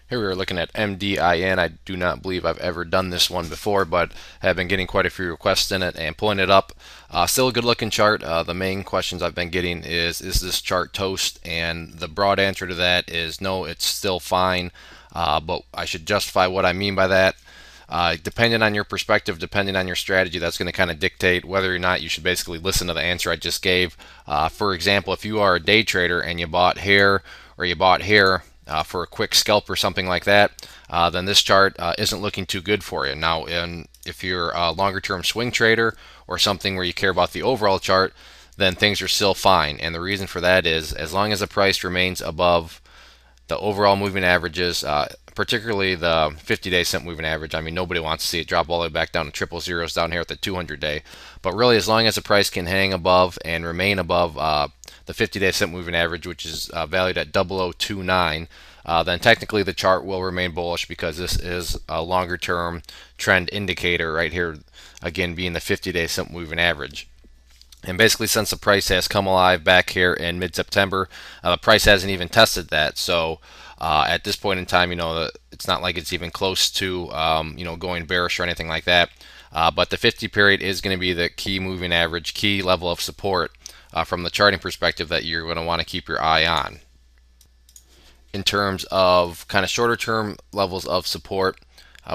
Here we are looking at MDIN. I do not believe I've ever done this one before, but have been getting quite a few requests in it and pulling it up. Still a good looking chart. The main questions I've been getting is this chart toast? And the broad answer to that is no, it's still fine. But I should justify what I mean by that. Depending on your perspective, depending on your strategy, that's going to kind of dictate whether or not you should basically listen to the answer I just gave. For example, if you are a day trader and you bought here or you bought here for a quick scalp or something like that, then this chart isn't looking too good for you. Now, if you're a longer term swing trader or something where you care about the overall chart, then things are still fine. And the reason for that is as long as the price remains above the overall moving averages, particularly the 50-day simple moving average. I mean, nobody wants to see it drop all the way back down to triple zeros down here at the 200-day. But really, as long as the price can hang above and remain above the 50-day simple moving average, which is valued at 0029, then technically the chart will remain bullish because this is a longer-term trend indicator right here, again being the 50-day simple moving average. And basically, since the price has come alive back here in mid-September, the price hasn't even tested that. So at this point in time, it's not like it's even close to going bearish or anything like that. But the 50 period is going to be the key moving average, key level of support from the charting perspective that you're going to want to keep your eye on. In terms of kind of shorter term levels of support,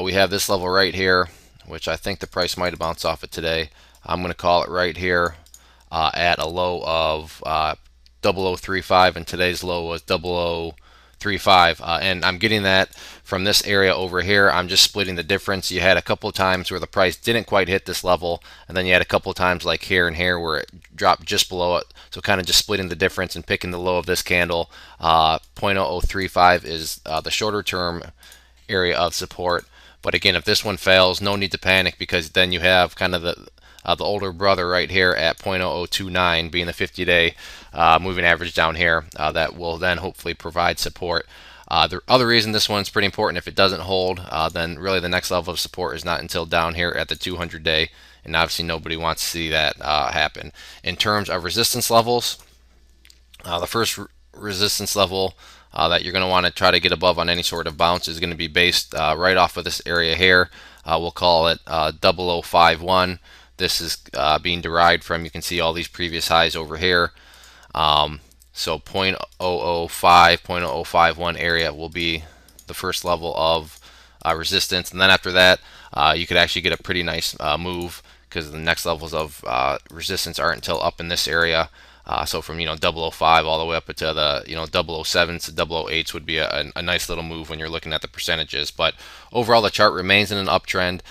we have this level right here, which I think the price might have bounced off it today. I'm going to call it right here. At a low of 0035, and today's low was 0035, and I'm getting that from this area over here. I'm just splitting the difference. You had a couple of times where the price didn't quite hit this level, and then you had a couple of times like here and here where it dropped just below it. So kind of just splitting the difference and picking the low of this candle. 0.0035 is the shorter term area of support. But again, if this one fails, no need to panic, because then you have kind of the older brother right here at 0.0029 being the 50-day moving average down here that will then hopefully provide support. The other reason this one's pretty important, if it doesn't hold, then really the next level of support is not until down here at the 200-day, and obviously nobody wants to see that happen. In terms of resistance levels, the first resistance level that you're going to want to try to get above on any sort of bounce is going to be based right off of this area here. We'll call it 0051. This is being derived from, you can see all these previous highs over here. So 0.005, 0.0051 area will be the first level of resistance. And then after that, you could actually get a pretty nice move, because the next levels of resistance aren't until up in this area. So from 005 all the way up to the 007s to 008s would be a nice little move when you're looking at the percentages. But overall, the chart remains in an uptrend.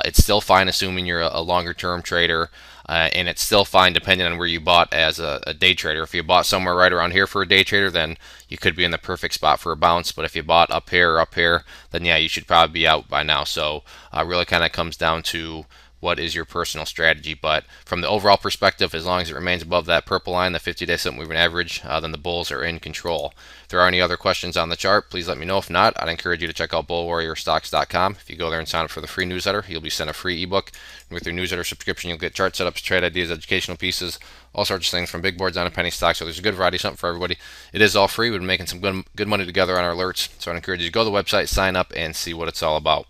It's still fine assuming you're a longer term trader, and it's still fine depending on where you bought as a day trader. If you bought somewhere right around here for a day trader, then you could be in the perfect spot for a bounce. But if you bought up here or up here, then yeah, you should probably be out by now. So really kind of comes down to what is your personal strategy. But from the overall perspective, as long as it remains above that purple line, the 50-day simple moving average, then the bulls are in control. If there are any other questions on the chart, please let me know. If not, I'd encourage you to check out bullwarriorstocks.com. If you go there and sign up for the free newsletter, you'll be sent a free ebook. And with your newsletter subscription, you'll get chart setups, trade ideas, educational pieces, all sorts of things, from big boards down to penny stocks. So there's a good variety, something for everybody. It is all free. We've been making some good money together on our alerts. So I'd encourage you to go to the website, sign up, and see what it's all about.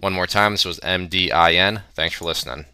One more time, this was MDIN. Thanks for listening.